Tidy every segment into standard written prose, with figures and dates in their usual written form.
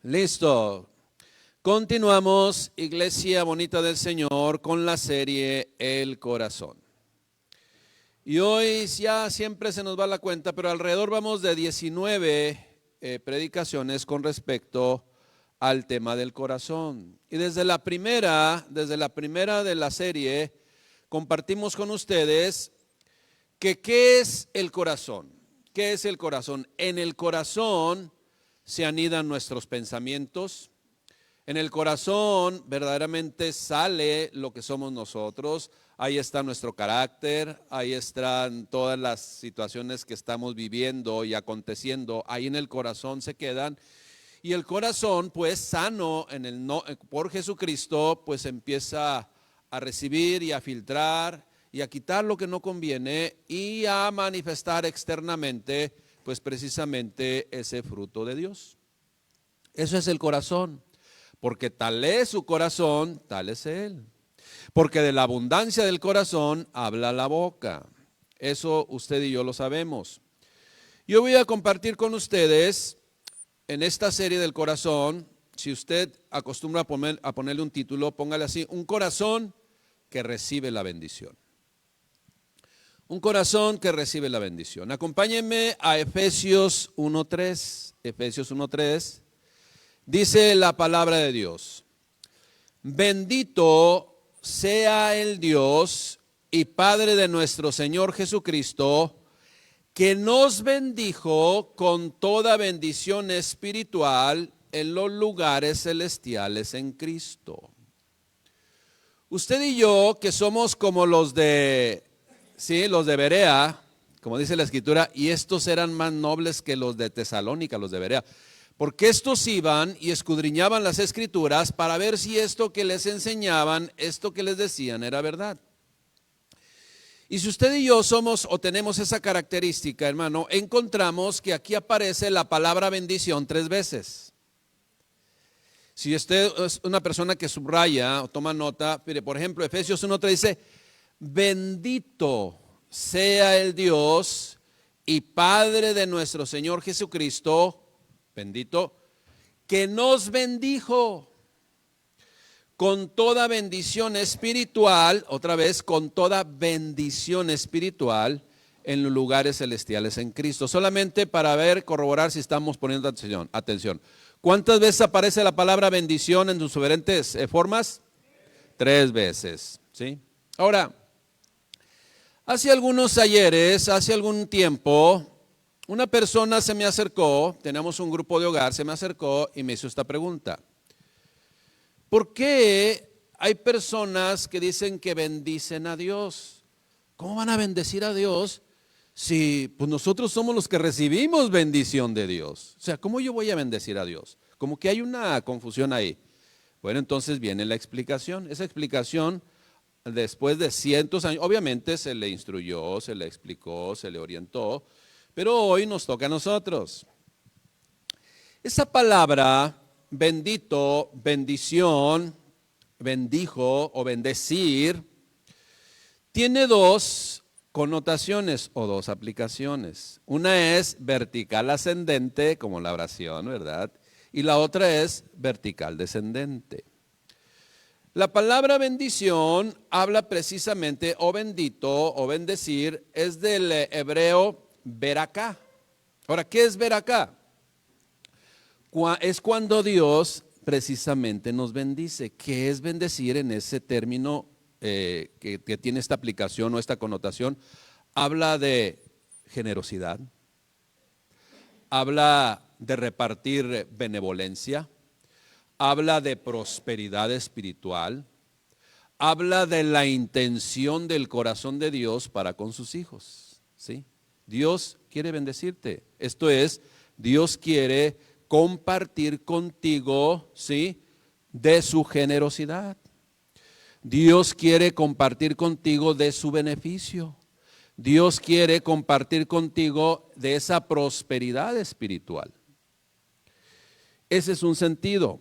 Listo. Continuamos, Iglesia Bonita del Señor, con la serie El Corazón. Y hoy ya siempre se nos va la cuenta, pero alrededor vamos de 19 predicaciones con respecto al tema del corazón. Y desde la primera de la serie, compartimos con ustedes que ¿qué es el corazón? ¿Qué es el corazón? En el corazón se anidan nuestros pensamientos. En el corazón verdaderamente sale lo que somos nosotros. Ahí está nuestro carácter, ahí están todas las situaciones que estamos viviendo y aconteciendo. Ahí en el corazón se quedan. Y el corazón, pues sano por Jesucristo, pues empieza a recibir y a filtrar y a quitar lo que no conviene y a manifestar externamente, pues precisamente ese fruto de Dios. Eso es el corazón. Porque tal es su corazón, tal es él. Porque de la abundancia del corazón habla la boca. Eso usted y yo lo sabemos. Yo voy a compartir con ustedes en esta serie del corazón. Si usted acostumbra a ponerle un título, póngale así: un corazón que recibe la bendición. Un corazón que recibe la bendición. Acompáñenme a Efesios 1:3. Efesios 1:3. Dice la palabra de Dios: bendito sea el Dios y Padre de nuestro Señor Jesucristo, que nos bendijo con toda bendición espiritual en los lugares celestiales en Cristo. Usted y yo, que somos como los de Berea, como dice la Escritura, y estos eran más nobles que los de Tesalónica, los de Berea. Porque estos iban y escudriñaban las Escrituras para ver si esto que les enseñaban, esto que les decían era verdad. Y si usted y yo somos o tenemos esa característica, hermano, encontramos que aquí aparece la palabra bendición 3 veces. Si usted es una persona que subraya o toma nota, mire, por ejemplo, Efesios 1:3 dice: bendito sea el Dios y Padre de nuestro Señor Jesucristo, bendito, que nos bendijo con toda bendición espiritual, otra vez, con toda bendición espiritual en los lugares celestiales en Cristo. Solamente para corroborar si estamos poniendo atención. ¿Cuántas veces aparece la palabra bendición en sus diferentes formas? 3 veces, ¿sí? Ahora, hace algunos ayeres, hace algún tiempo, una persona se me acercó, tenemos un grupo de hogar, se me acercó y me hizo esta pregunta: ¿por qué hay personas que dicen que bendicen a Dios? ¿Cómo van a bendecir a Dios si pues nosotros somos los que recibimos bendición de Dios? O sea, ¿cómo yo voy a bendecir a Dios? Como que hay una confusión ahí. Bueno, entonces viene la explicación. Esa explicación, después de cientos de años, obviamente se le instruyó, se le explicó, se le orientó, pero hoy nos toca a nosotros. Esa palabra bendito, bendición, bendijo o bendecir, tiene 2 connotaciones o 2 aplicaciones. Una es vertical ascendente, como la oración, ¿verdad? Y la otra es vertical descendente. La palabra bendición habla precisamente, o bendito o bendecir, es del hebreo beraká. Ahora, ¿qué es beraká? Es cuando Dios precisamente nos bendice. ¿Qué es bendecir en ese término que tiene esta aplicación o esta connotación? Habla de generosidad, habla de repartir benevolencia, habla de prosperidad espiritual, habla de la intención del corazón de Dios para con sus hijos, ¿sí? Dios quiere bendecirte. Esto es, Dios quiere compartir contigo, ¿sí?, de su generosidad. Dios quiere compartir contigo de su beneficio. Dios quiere compartir contigo de esa prosperidad espiritual. Ese es un sentido.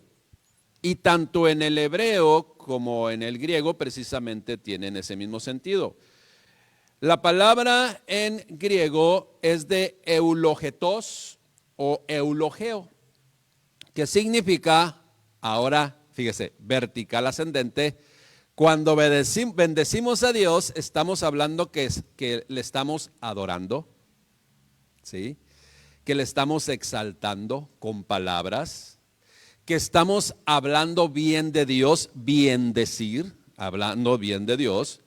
Y tanto en el hebreo como en el griego precisamente tienen ese mismo sentido. La palabra en griego es de eulogetos o eulogeo, que significa, ahora fíjese, vertical ascendente. Cuando bendecimos a Dios, estamos hablando que le estamos adorando, ¿sí? Que le estamos exaltando con palabras, que estamos hablando bien de Dios, bien decir, hablando bien de Dios.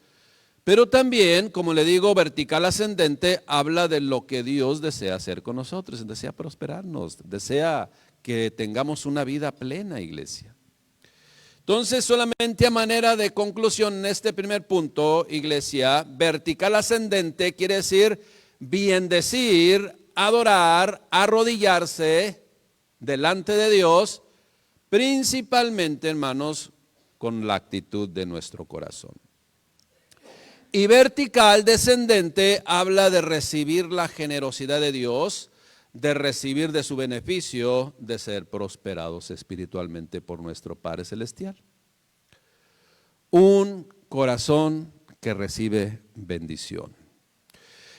Pero también, como le digo, vertical ascendente habla de lo que Dios desea hacer con nosotros, desea prosperarnos, desea que tengamos una vida plena, iglesia. Entonces, solamente a manera de conclusión en este primer punto, iglesia, vertical ascendente quiere decir bendecir, adorar, arrodillarse delante de Dios, principalmente, hermanos, con la actitud de nuestro corazón. Y vertical descendente habla de recibir la generosidad de Dios, de recibir de su beneficio, de ser prosperados espiritualmente por nuestro Padre Celestial. Un corazón que recibe bendición.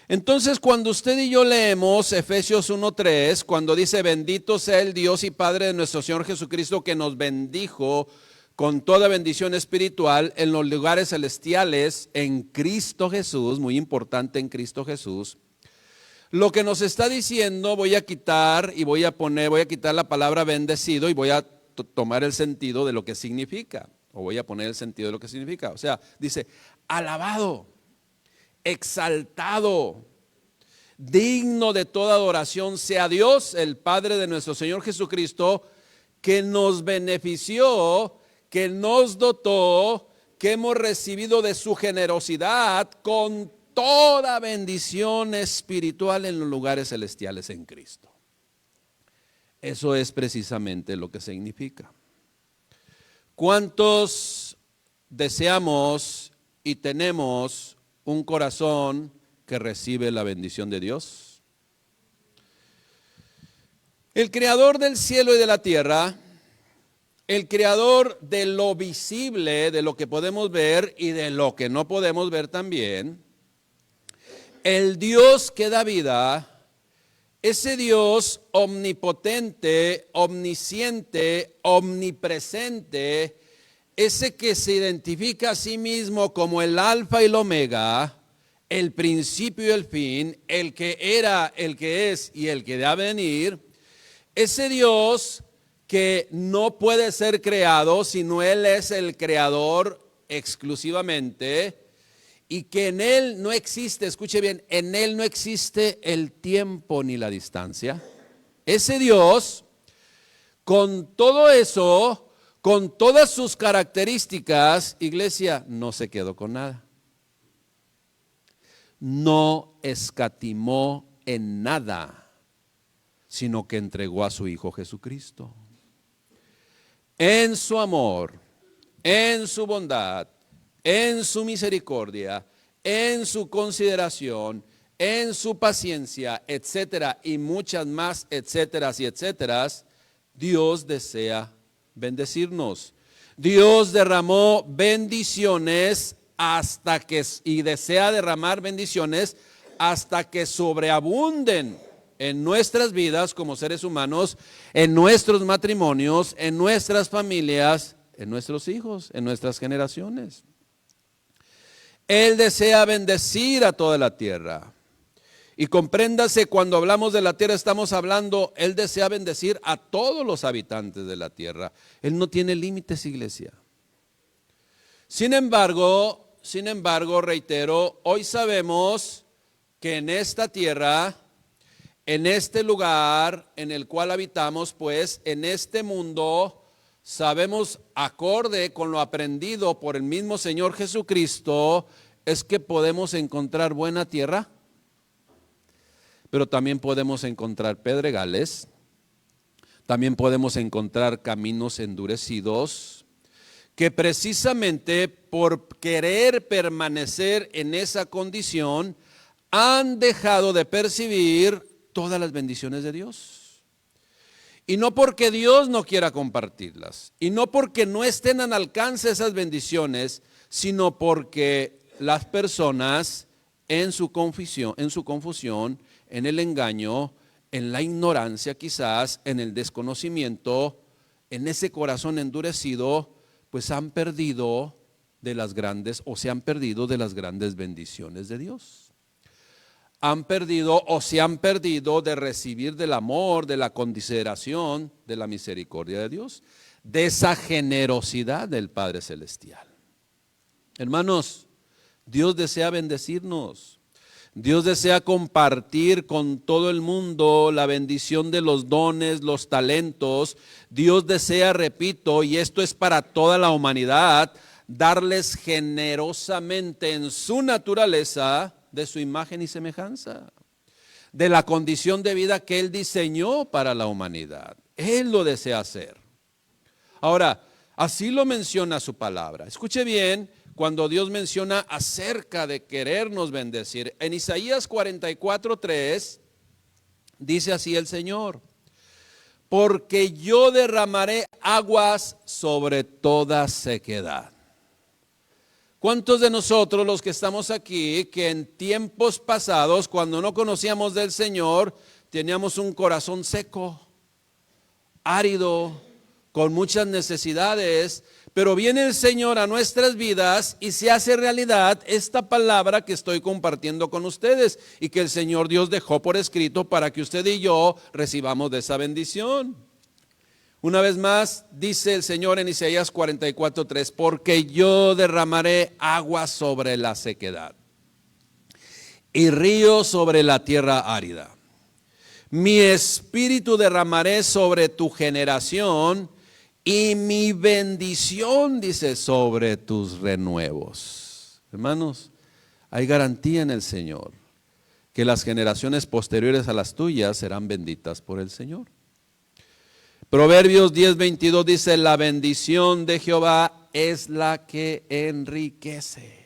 Entonces, cuando usted y yo leemos Efesios 1:3, cuando dice bendito sea el Dios y Padre de nuestro Señor Jesucristo, que nos bendijo con toda bendición espiritual en los lugares celestiales en Cristo Jesús, muy importante, en Cristo Jesús. Lo que nos está diciendo, voy a quitar la palabra bendecido y voy a tomar el sentido de lo que significa, o voy a poner el sentido de lo que significa. O sea, dice, alabado, exaltado, digno de toda adoración sea Dios, el Padre de nuestro Señor Jesucristo, que nos benefició, que nos dotó, que hemos recibido de su generosidad con toda bendición espiritual en los lugares celestiales en Cristo. Eso es precisamente lo que significa. ¿Cuántos deseamos y tenemos un corazón que recibe la bendición de Dios? El creador del cielo y de la tierra, el creador de lo visible, de lo que podemos ver y de lo que no podemos ver también, el Dios que da vida, ese Dios omnipotente, omnisciente, omnipresente, ese que se identifica a sí mismo como el alfa y el omega, el principio y el fin, el que era, el que es y el que ha de venir, ese Dios que no puede ser creado, sino Él es el creador exclusivamente, y que en Él no existe, escuche bien, en Él no existe el tiempo ni la distancia. Ese Dios, con todo eso, con todas sus características, iglesia, no se quedó con nada. No escatimó en nada, sino que entregó a su Hijo Jesucristo. En su amor, en su bondad, en su misericordia, en su consideración, en su paciencia, etcétera, y muchas más, etcéteras y etcéteras, Dios desea bendecirnos. Dios derramó bendiciones y desea derramar bendiciones hasta que sobreabunden en nuestras vidas como seres humanos, en nuestros matrimonios, en nuestras familias, en nuestros hijos, en nuestras generaciones. Él desea bendecir a toda la tierra. Y compréndase, cuando hablamos de la tierra estamos hablando, Él desea bendecir a todos los habitantes de la tierra. Él no tiene límites, iglesia. Sin embargo, reitero, hoy sabemos que en esta tierra, en este lugar en el cual habitamos, pues en este mundo, sabemos, acorde con lo aprendido por el mismo Señor Jesucristo, es que podemos encontrar buena tierra, pero también podemos encontrar pedregales, también podemos encontrar caminos endurecidos, que precisamente por querer permanecer en esa condición, han dejado de percibir todas las bendiciones de Dios. Y no porque Dios no quiera compartirlas, y no porque no estén al alcance esas bendiciones, sino porque las personas en su confusión, en el engaño, en la ignorancia quizás, en el desconocimiento, en ese corazón endurecido, pues han perdido de las grandes, o se han perdido de las grandes bendiciones de Dios. Han perdido o se han perdido de recibir del amor, de la consideración, de la misericordia de Dios, de esa generosidad del Padre Celestial. Hermanos, Dios desea bendecirnos. Dios desea compartir con todo el mundo la bendición de los dones, los talentos. Dios desea, repito, y esto es para toda la humanidad, darles generosamente en su naturaleza de su imagen y semejanza, de la condición de vida que Él diseñó para la humanidad. Él lo desea hacer. Ahora, así lo menciona su palabra. Escuche bien, cuando Dios menciona acerca de querernos bendecir, en Isaías 44:3 dice así el Señor: porque yo derramaré aguas sobre toda sequedad. ¿Cuántos de nosotros los que estamos aquí, que en tiempos pasados, cuando no conocíamos del Señor, teníamos un corazón seco, árido, con muchas necesidades, pero viene el Señor a nuestras vidas y se hace realidad esta palabra que estoy compartiendo con ustedes y que el Señor Dios dejó por escrito para que usted y yo recibamos de esa bendición? Una vez más, dice el Señor en Isaías 44:3, porque yo derramaré agua sobre la sequedad y ríos sobre la tierra árida. Mi espíritu derramaré sobre tu generación y mi bendición, dice, sobre tus renuevos. Hermanos, hay garantía en el Señor que las generaciones posteriores a las tuyas serán benditas por el Señor. Proverbios 10:22 dice: la bendición de Jehová es la que enriquece.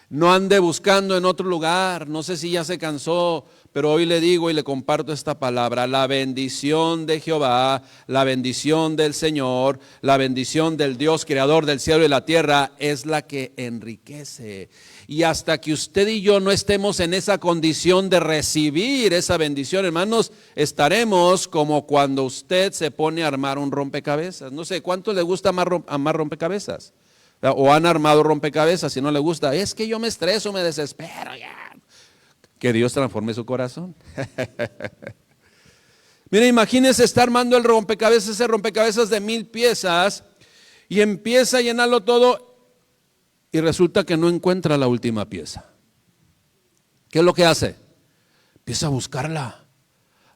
No ande buscando en otro lugar. No sé si ya se cansó, pero hoy le digo y le comparto esta palabra: la bendición de Jehová, la bendición del Señor, la bendición del Dios creador del cielo y la tierra es la que enriquece. Y hasta que usted y yo no estemos en esa condición de recibir esa bendición, hermanos, estaremos como cuando usted se pone a armar un rompecabezas. No sé, ¿cuánto le gusta armar rompecabezas? O han armado rompecabezas. Si no le gusta, es que yo me estreso, me desespero ya. Que Dios transforme su corazón. Mire, imagínese estar armando el rompecabezas, ese rompecabezas de 1000 piezas, y empieza a llenarlo todo y resulta que no encuentra la última pieza. ¿Qué es lo que hace? Empieza a buscarla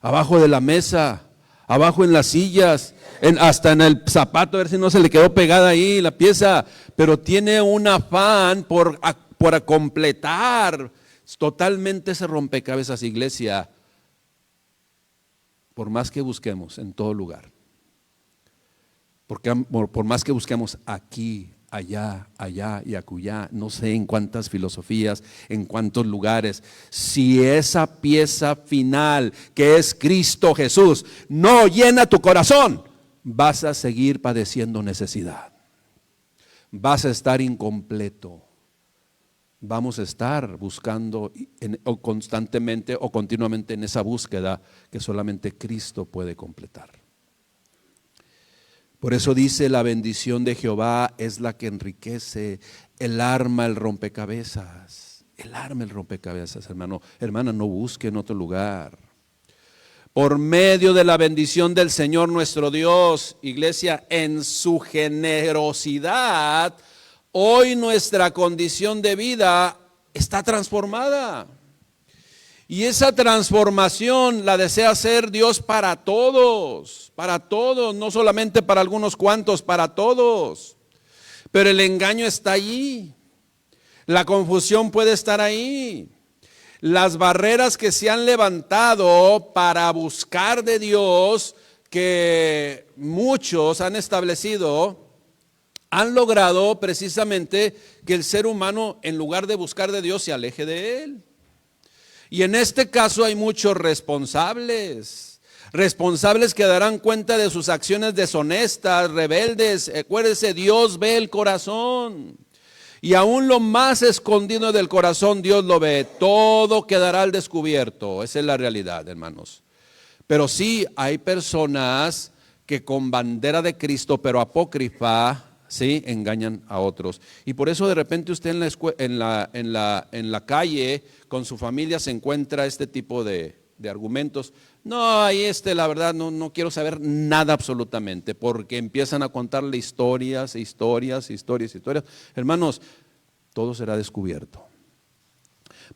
abajo de la mesa, abajo en las sillas, hasta en el zapato, a ver si no se le quedó pegada ahí la pieza, pero tiene un afán por completar totalmente ese rompecabezas, iglesia. Por más que busquemos en todo lugar, porque por más que busquemos aquí, allá y acullá, no sé en cuántas filosofías, en cuántos lugares, si esa pieza final que es Cristo Jesús no llena tu corazón, vas a seguir padeciendo necesidad, vas a estar incompleto. Vamos a estar buscando o constantemente o continuamente en esa búsqueda que solamente Cristo puede completar. Por eso dice: la bendición de Jehová es la que enriquece. Él arma el rompecabezas. Él arma el rompecabezas, hermano. Hermana, no busque en otro lugar. Por medio de la bendición del Señor nuestro Dios, iglesia, en su generosidad, hoy nuestra condición de vida está transformada. Y esa transformación la desea hacer Dios para todos, no solamente para algunos cuantos, para todos. Pero el engaño está allí, la confusión puede estar ahí. Las barreras que se han levantado para buscar de Dios, que muchos han establecido, han logrado precisamente que el ser humano, en lugar de buscar de Dios, se aleje de Él. Y en este caso hay muchos responsables que darán cuenta de sus acciones deshonestas, rebeldes. Acuérdese, Dios ve el corazón. Y aún lo más escondido del corazón Dios lo ve. Todo quedará al descubierto. Esa es la realidad, hermanos. Pero sí hay personas que con bandera de Cristo, pero apócrifa, ¿sí?, engañan a otros. Y por eso de repente usted en la calle con su familia se encuentra este tipo de argumentos. No, ahí la verdad no quiero saber nada absolutamente, porque empiezan a contarle historias. Hermanos, todo será descubierto.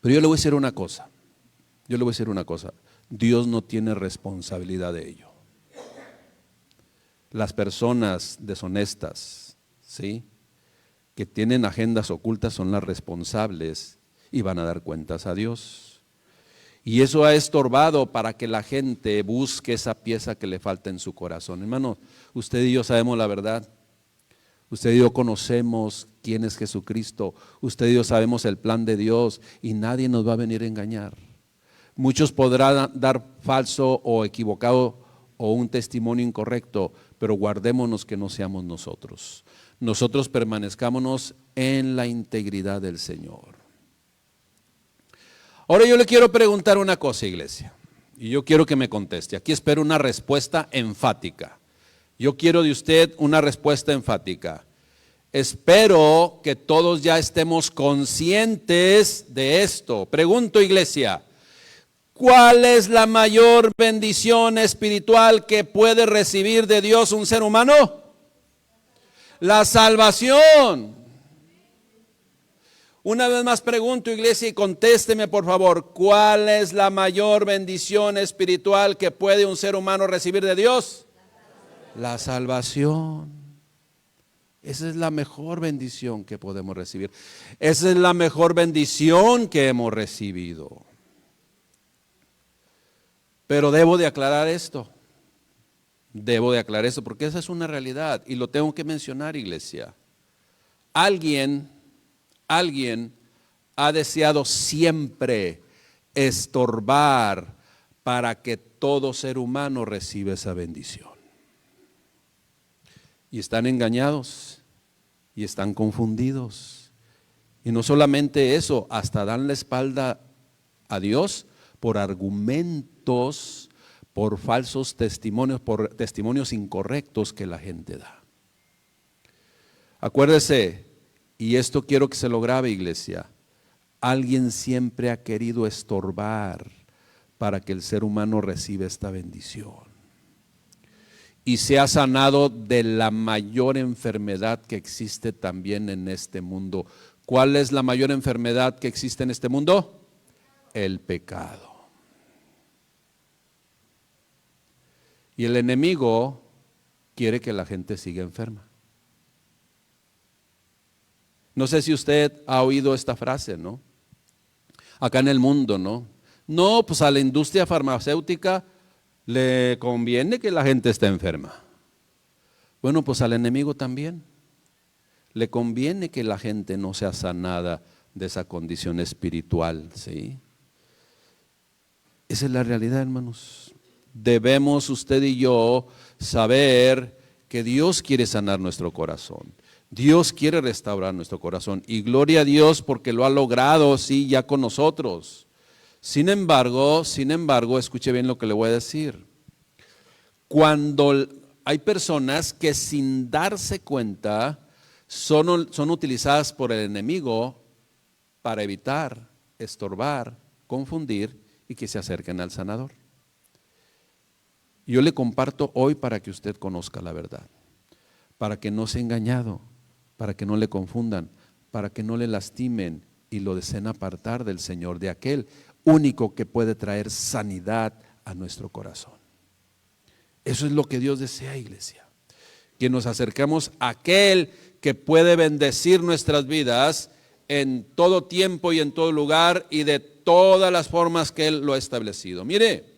Pero yo le voy a decir una cosa. Dios no tiene responsabilidad de ello. Las personas deshonestas, ¿sí?, que tienen agendas ocultas son las responsables y van a dar cuentas a Dios. Y eso ha estorbado para que la gente busque esa pieza que le falta en su corazón. Hermano, usted y yo sabemos la verdad. Usted y yo conocemos quién es Jesucristo. Usted y yo sabemos el plan de Dios y nadie nos va a venir a engañar. Muchos podrán dar falso o equivocado o un testimonio incorrecto, pero guardémonos que no seamos nosotros. Nosotros permanezcámonos en la integridad del Señor. Ahora yo le quiero preguntar una cosa, iglesia, y yo quiero que me conteste. Aquí espero una respuesta enfática. Yo quiero de usted una respuesta enfática. Espero que todos ya estemos conscientes de esto. Pregunto, iglesia, ¿cuál es la mayor bendición espiritual que puede recibir de Dios un ser humano? La salvación. Una vez más pregunto, iglesia, y contésteme por favor, ¿cuál es la mayor bendición espiritual que puede un ser humano recibir de Dios? La salvación. Esa es la mejor bendición que podemos recibir. Esa es la mejor bendición que hemos recibido. Pero debo de aclarar esto. Porque esa es una realidad y lo tengo que mencionar, iglesia. Alguien ha deseado siempre estorbar para que todo ser humano reciba esa bendición. Y están engañados y están confundidos. Y no solamente eso, hasta dan la espalda a Dios por argumentos, por falsos testimonios, por testimonios incorrectos que la gente da. Acuérdese, y esto quiero que se lo grabe, iglesia, alguien siempre ha querido estorbar para que el ser humano reciba esta bendición. Y se ha sanado de la mayor enfermedad que existe también en este mundo. ¿Cuál es la mayor enfermedad que existe en este mundo? El pecado. Y el enemigo quiere que la gente siga enferma. No sé si usted ha oído esta frase, ¿no? Acá en el mundo, ¿no? No, pues a la industria farmacéutica le conviene que la gente esté enferma. Bueno, pues al enemigo también. Le conviene que la gente no sea sanada de esa condición espiritual, ¿sí? Esa es la realidad, hermanos. Debemos usted y yo saber que Dios quiere sanar nuestro corazón. Dios quiere restaurar nuestro corazón y gloria a Dios porque lo ha logrado, sí, ya con nosotros. Sin embargo, escuche bien lo que le voy a decir. Cuando hay personas que sin darse cuenta son utilizadas por el enemigo para evitar, estorbar, confundir y que se acerquen al sanador. Yo le comparto hoy para que usted conozca la verdad, para que no sea engañado, para que no le confundan, para que no le lastimen y lo deseen apartar del Señor, de aquel único que puede traer sanidad a nuestro corazón. Eso es lo que Dios desea, iglesia, que nos acercamos a aquel que puede bendecir nuestras vidas en todo tiempo y en todo lugar y de todas las formas que Él lo ha establecido. Mire,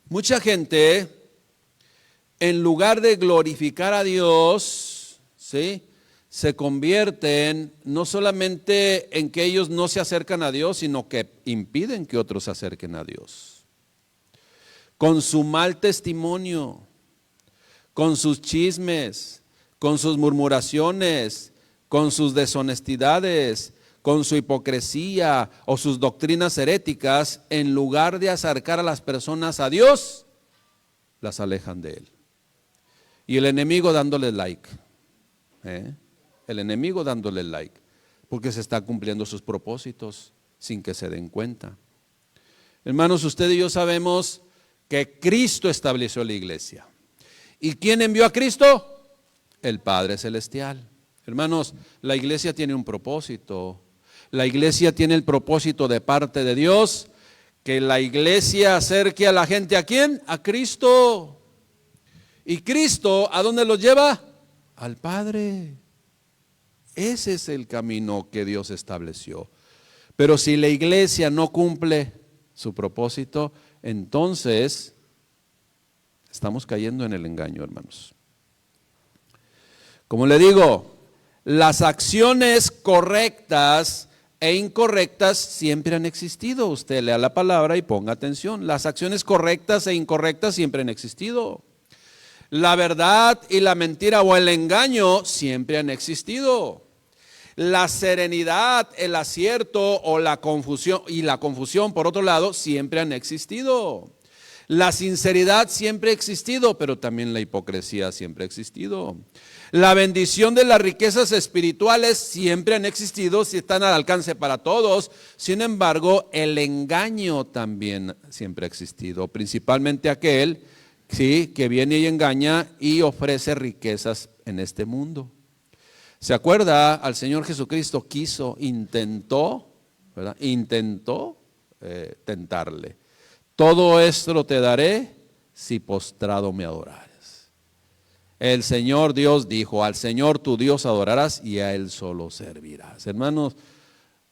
mucha gente, en lugar de glorificar a Dios, ¿sí?, se convierten no solamente en que ellos no se acercan a Dios, sino que impiden que otros se acerquen a Dios. Con su mal testimonio, con sus chismes, con sus murmuraciones, con sus deshonestidades, con su hipocresía o sus doctrinas heréticas, en lugar de acercar a las personas a Dios, las alejan de Él. Y el enemigo dándole like. El enemigo dándole like. Porque se está cumpliendo sus propósitos sin que se den cuenta. Hermanos, usted y yo sabemos que Cristo estableció la iglesia. ¿Y quién envió a Cristo? El Padre Celestial. Hermanos, la iglesia tiene un propósito. La iglesia tiene el propósito de parte de Dios, que la iglesia acerque a la gente ¿a quién? A Cristo. ¿Y Cristo a dónde los lleva? Al Padre. Ese es el camino que Dios estableció. Pero si la iglesia no cumple su propósito, entonces estamos cayendo en el engaño, hermanos. Como le digo, las acciones correctas e incorrectas siempre han existido. Usted lea la palabra y ponga atención. Las acciones correctas e incorrectas siempre han existido. La verdad y la mentira o el engaño siempre han existido. La serenidad, el acierto o la confusión, por otro lado, siempre han existido. La sinceridad siempre ha existido, pero también la hipocresía siempre ha existido. La bendición de las riquezas espirituales siempre han existido, si están al alcance para todos. Sin embargo, el engaño también siempre ha existido, principalmente aquel, sí, que viene y engaña y ofrece riquezas en este mundo. ¿Se acuerda? Al Señor Jesucristo intentó tentarle. Todo esto te daré si postrado me adorares. El Señor Dios dijo, al Señor tu Dios adorarás y a Él solo servirás. Hermanos,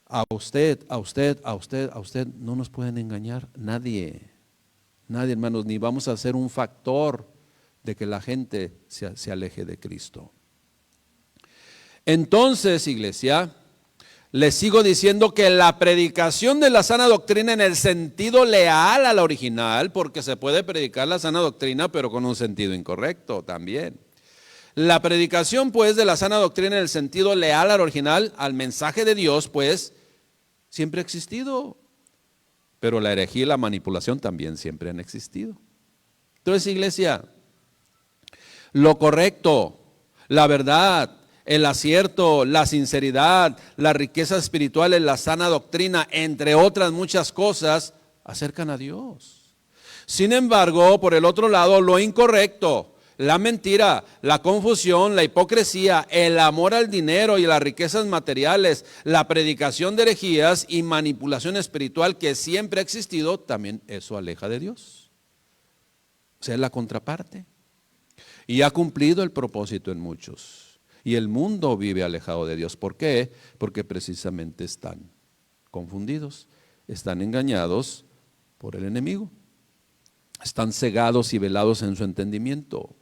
a usted no nos pueden engañar nadie, hermanos, ni vamos a ser un factor de que la gente se aleje de Cristo. Entonces, iglesia, les sigo diciendo que la predicación de la sana doctrina en el sentido leal a la original, porque se puede predicar la sana doctrina pero con un sentido incorrecto también. La predicación pues de la sana doctrina en el sentido leal al original, al mensaje de Dios, pues siempre ha existido. Pero la herejía y la manipulación también siempre han existido. Entonces, iglesia, lo correcto, la verdad, el acierto, la sinceridad, las riquezas espirituales, la sana doctrina, entre otras muchas cosas, acercan a Dios. Sin embargo, por el otro lado, lo incorrecto, la mentira, la confusión, la hipocresía, el amor al dinero y las riquezas materiales, la predicación de herejías y manipulación espiritual que siempre ha existido, también eso aleja de Dios. O sea, es la contraparte. Y ha cumplido el propósito en muchos. Y el mundo vive alejado de Dios. ¿Por qué? Porque precisamente están confundidos, están engañados por el enemigo. Están cegados y velados en su entendimiento.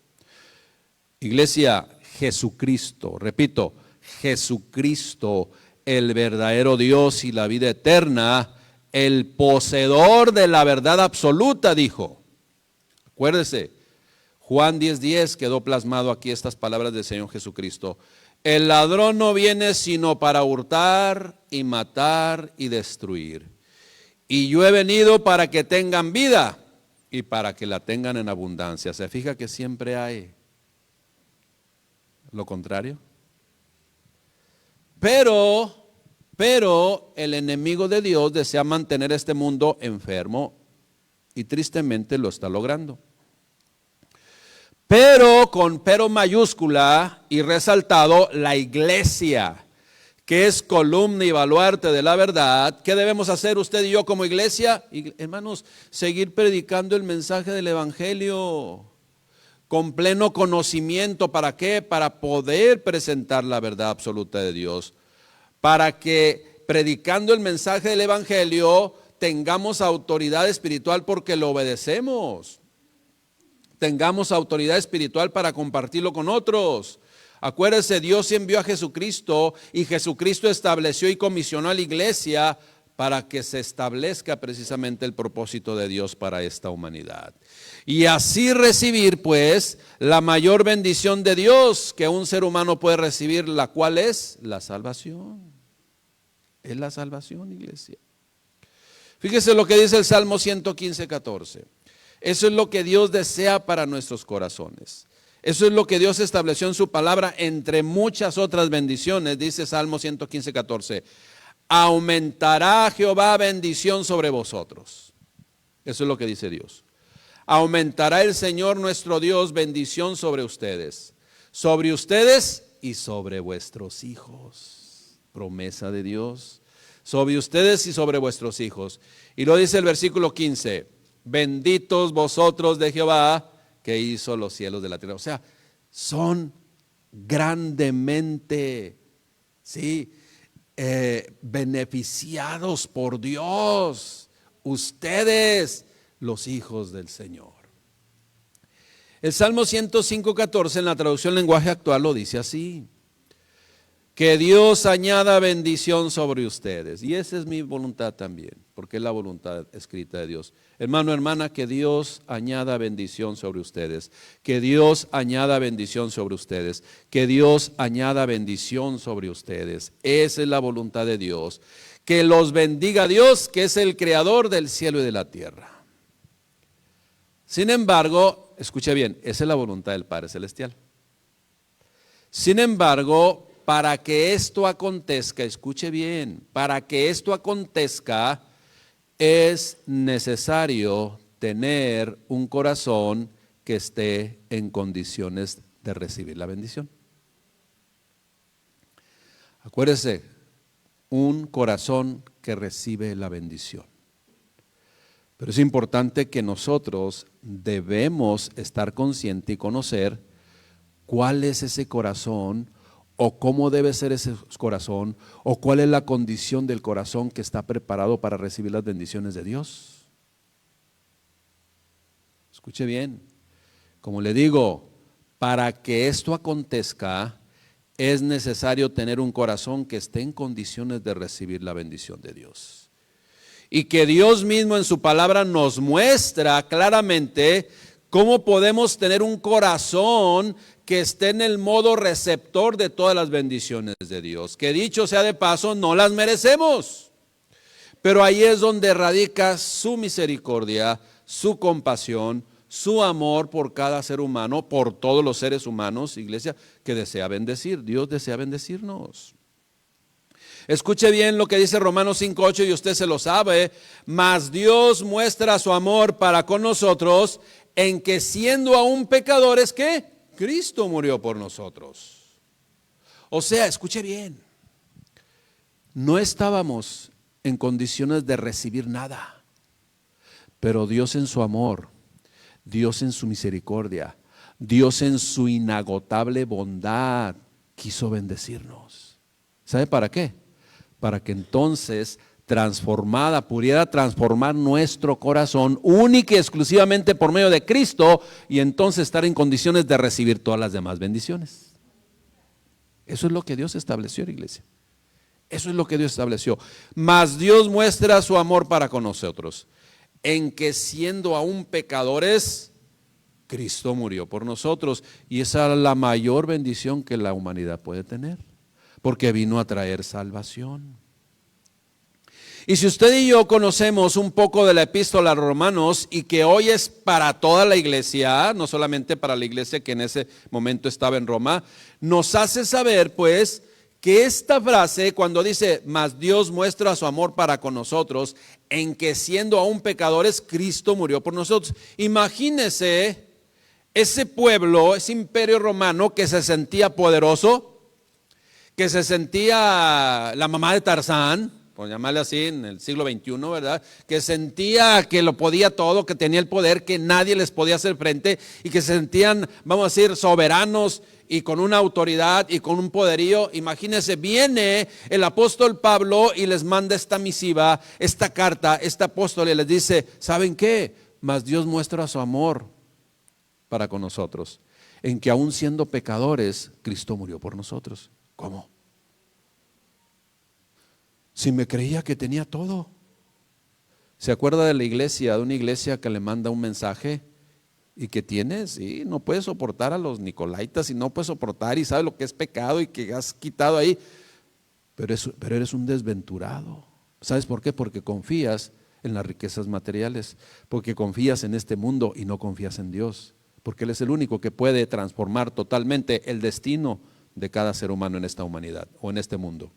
Iglesia, Jesucristo, repito, Jesucristo, el verdadero Dios y la vida eterna, el poseedor de la verdad absoluta, dijo. Acuérdese, Juan 10:10 quedó plasmado aquí estas palabras del Señor Jesucristo. El ladrón no viene sino para hurtar y matar y destruir. Y yo he venido para que tengan vida y para que la tengan en abundancia. ¿Se fija que siempre hay lo contrario? Pero el enemigo de Dios desea mantener este mundo enfermo y tristemente lo está logrando. Pero con pero mayúscula y resaltado, la iglesia, que es columna y baluarte de la verdad. ¿Qué debemos hacer usted y yo como iglesia? Hermanos, seguir predicando el mensaje del evangelio con pleno conocimiento. ¿Para qué? Para poder presentar la verdad absoluta de Dios. Para que predicando el mensaje del evangelio tengamos autoridad espiritual porque lo obedecemos. Tengamos autoridad espiritual para compartirlo con otros. Acuérdese, Dios envió a Jesucristo y Jesucristo estableció y comisionó a la iglesia para que se establezca precisamente el propósito de Dios para esta humanidad. Y así recibir pues la mayor bendición de Dios que un ser humano puede recibir, la cual es la salvación. Es la salvación, iglesia. Fíjese lo que dice el Salmo 115:14. Eso es lo que Dios desea para nuestros corazones. Eso es lo que Dios estableció en su palabra, entre muchas otras bendiciones. Dice Salmo 115:14, aumentará Jehová bendición sobre vosotros. Eso es lo que dice Dios. Aumentará el Señor nuestro Dios bendición sobre ustedes y sobre vuestros hijos. Promesa de Dios. Sobre ustedes y sobre vuestros hijos. Y lo dice el versículo 15, benditos vosotros de Jehová, que hizo los cielos de la tierra. O sea, son grandemente, sí, beneficiados por Dios, ustedes, los hijos del Señor. El Salmo 105:14 en la traducción lenguaje actual lo dice así: que Dios añada bendición sobre ustedes. Y esa es mi voluntad también, porque es la voluntad escrita de Dios. Hermano, hermana, que Dios añada bendición sobre ustedes. Que Dios añada bendición sobre ustedes. Que Dios añada bendición sobre ustedes. Esa es la voluntad de Dios. Que los bendiga Dios, que es el creador del cielo y de la tierra. Sin embargo, escuche bien, esa es la voluntad del Padre Celestial. Sin embargo, para que esto acontezca, escuche bien, para que esto acontezca es necesario tener un corazón que esté en condiciones de recibir la bendición. Acuérdese, un corazón que recibe la bendición. Pero es importante que nosotros debemos estar conscientes y conocer cuál es ese corazón, o cómo debe ser ese corazón, o cuál es la condición del corazón que está preparado para recibir las bendiciones de Dios. Escuche bien, como le digo, para que esto acontezca es necesario tener un corazón que esté en condiciones de recibir la bendición de Dios. Y que Dios mismo en su palabra nos muestra claramente cómo podemos tener un corazón que esté en el modo receptor de todas las bendiciones de Dios, que dicho sea de paso, no las merecemos, pero ahí es donde radica su misericordia, su compasión, su amor por cada ser humano, por todos los seres humanos, iglesia, que desea bendecir. Dios desea bendecirnos. Escuche bien lo que dice Romanos 5:8 y usted se lo sabe, mas Dios muestra su amor para con nosotros en que siendo aún pecadores, ¿qué? Cristo murió por nosotros. O sea, escuche bien, no estábamos en condiciones de recibir nada, pero Dios en su amor, Dios en su misericordia, Dios en su inagotable bondad quiso bendecirnos. ¿Sabe para qué? Para que entonces pudiera transformar nuestro corazón única y exclusivamente por medio de Cristo, y entonces estar en condiciones de recibir todas las demás bendiciones. Eso es lo que Dios estableció, iglesia. Eso es lo que Dios estableció. Mas Dios muestra su amor para con nosotros, en que siendo aún pecadores, Cristo murió por nosotros. Y esa es la mayor bendición que la humanidad puede tener, porque vino a traer salvación. Y si usted y yo conocemos un poco de la epístola a los Romanos, y que hoy es para toda la iglesia, no solamente para la iglesia que en ese momento estaba en Roma, nos hace saber pues que esta frase, cuando dice, mas Dios muestra su amor para con nosotros, en que siendo aún pecadores, Cristo murió por nosotros. Imagínese ese pueblo, ese imperio romano que se sentía poderoso, que se sentía la mamá de Tarzán, por llamarle así, en el siglo XXI, ¿verdad? Que sentía que lo podía todo, que tenía el poder, que nadie les podía hacer frente, y que se sentían, vamos a decir, soberanos y con una autoridad y con un poderío. Imagínense, viene el apóstol Pablo y les manda esta misiva, esta carta, este apóstol, y les dice, ¿saben qué? Mas Dios muestra su amor para con nosotros, en que aún siendo pecadores, Cristo murió por nosotros. ¿Cómo? Si me creía que tenía todo. ¿Se acuerda de la iglesia, de una iglesia que le manda un mensaje y que tienes? Sí, no puedes soportar a los nicolaitas y no puedes soportar y sabes lo que es pecado y que has quitado ahí, pero eres un desventurado. ¿Sabes por qué? Porque confías en las riquezas materiales, porque confías en este mundo y no confías en Dios, porque Él es el único que puede transformar totalmente el destino de cada ser humano en esta humanidad o en este mundo.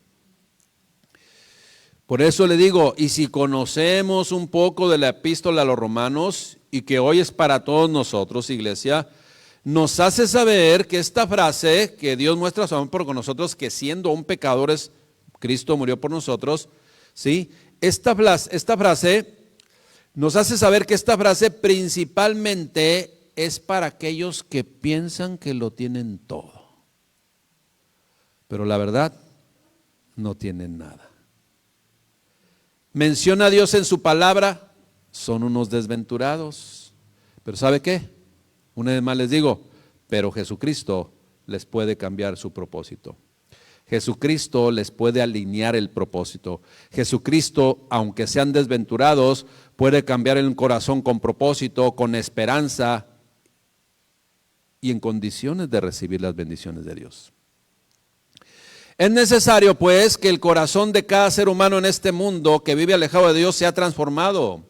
Por eso le digo, y si conocemos un poco de la epístola a los Romanos, y que hoy es para todos nosotros, iglesia, nos hace saber que esta frase, que Dios muestra su amor por nosotros, que siendo aún pecadores, Cristo murió por nosotros, ¿sí? Esta frase nos hace saber que esta frase principalmente es para aquellos que piensan que lo tienen todo, pero la verdad no tienen nada. Menciona a Dios en su palabra, son unos desventurados, pero ¿sabe qué? Una vez más les digo, pero Jesucristo les puede cambiar su propósito. Jesucristo les puede alinear el propósito. Jesucristo, aunque sean desventurados, puede cambiar el corazón con propósito, con esperanza y en condiciones de recibir las bendiciones de Dios. Es necesario, pues, que el corazón de cada ser humano en este mundo que vive alejado de Dios sea transformado.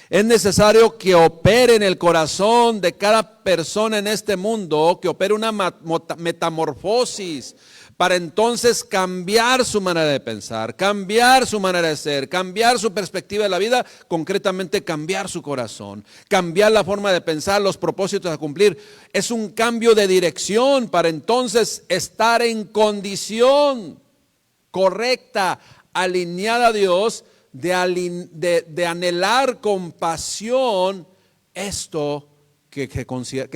Es necesario que opere en el corazón de cada persona en este mundo, que opere una metamorfosis, para entonces cambiar su manera de pensar, cambiar su manera de ser, cambiar su perspectiva de la vida, concretamente cambiar su corazón, cambiar la forma de pensar, los propósitos a cumplir. Es un cambio de dirección para entonces estar en condición correcta, alineada a Dios, de anhelar con pasión esto que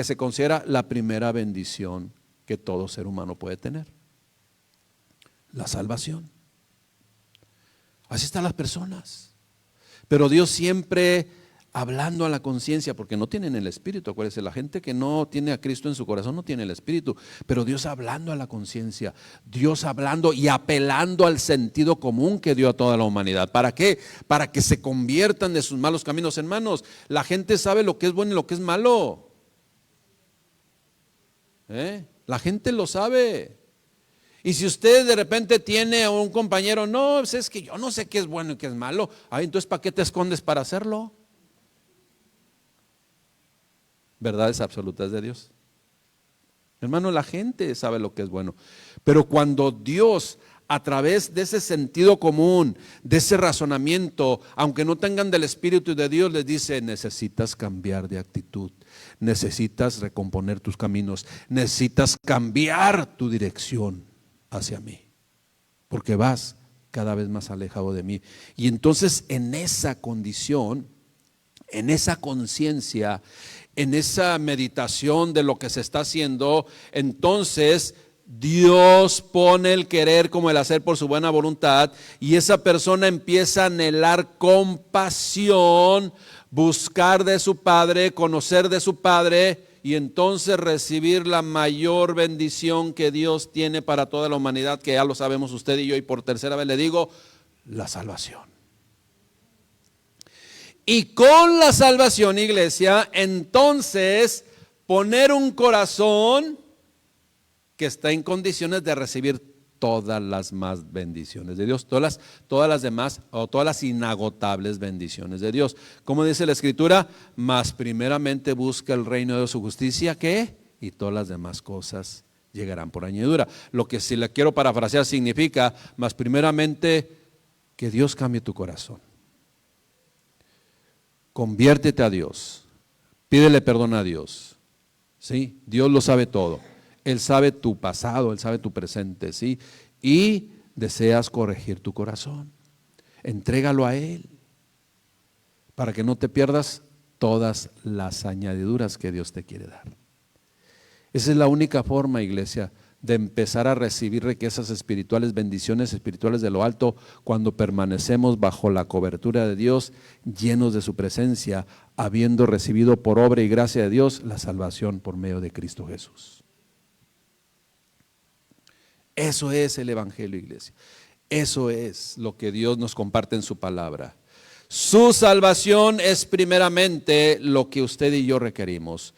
se considera la primera bendición que todo ser humano puede tener: la salvación. Así están las personas, pero Dios siempre hablando a la conciencia, porque no tienen el Espíritu. Acuérdense, la gente que no tiene a Cristo en su corazón no tiene el Espíritu, pero Dios hablando a la conciencia, Dios hablando y apelando al sentido común que dio a toda la humanidad. ¿Para qué? Para que se conviertan de sus malos caminos. Hermanos, la gente sabe lo que es bueno y lo que es malo. La gente lo sabe. Y si usted de repente tiene a un compañero, no, pues es que yo no sé qué es bueno y qué es malo, entonces ¿para qué te escondes para hacerlo? Verdades absolutas de Dios. Hermano, la gente sabe lo que es bueno, pero cuando Dios, a través de ese sentido común, de ese razonamiento, aunque no tengan del Espíritu de Dios, les dice: necesitas cambiar de actitud, necesitas recomponer tus caminos, necesitas cambiar tu dirección hacia mí, porque vas cada vez más alejado de mí. Y entonces en esa condición, en esa conciencia, en esa meditación de lo que se está haciendo, entonces Dios pone el querer como el hacer por su buena voluntad, y esa persona empieza a anhelar con pasión, buscar de su Padre, conocer de su Padre, y entonces recibir la mayor bendición que Dios tiene para toda la humanidad, que ya lo sabemos usted y yo, y por tercera vez le digo: la salvación. Y con la salvación, iglesia, entonces poner un corazón que está en condiciones de recibir todas las más bendiciones de Dios, todas las demás, o todas las inagotables bendiciones de Dios. Como dice la Escritura: mas primeramente busca el reino de su justicia, ¿qué? Y todas las demás cosas llegarán por añadidura. Lo que, si le quiero parafrasear, significa: mas primeramente que Dios cambie tu corazón. Conviértete a Dios, pídele perdón a Dios, ¿sí? Dios lo sabe todo, Él sabe tu pasado, Él sabe tu presente, ¿sí? Y deseas corregir tu corazón, entrégalo a Él, para que no te pierdas todas las añadiduras que Dios te quiere dar. Esa es la única forma, iglesia, de empezar a recibir riquezas espirituales, bendiciones espirituales de lo alto, cuando permanecemos bajo la cobertura de Dios, llenos de su presencia, habiendo recibido por obra y gracia de Dios la salvación por medio de Cristo Jesús. Eso es el Evangelio, iglesia. Eso es lo que Dios nos comparte en su palabra. Su salvación es primeramente lo que usted y yo requerimos.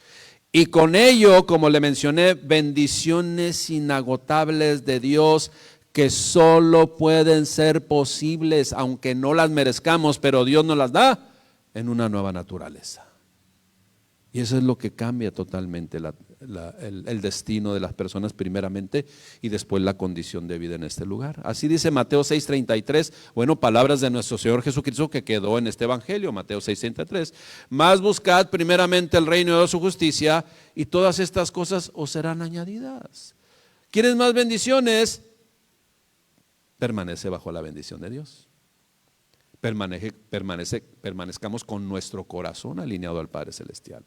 Y con ello, como le mencioné, bendiciones inagotables de Dios que solo pueden ser posibles, aunque no las merezcamos, pero Dios nos las da en una nueva naturaleza. Y eso es lo que cambia totalmente el destino de las personas primeramente y después la condición de vida en este lugar. Así dice Mateo 6:33, bueno, palabras de nuestro Señor Jesucristo que quedó en este evangelio, Mateo 6:33. Mas buscad primeramente el reino de Dios, su justicia, y todas estas cosas os serán añadidas. ¿Quieres más bendiciones? Permanece bajo la bendición de Dios. Permanezcamos con nuestro corazón alineado al Padre Celestial.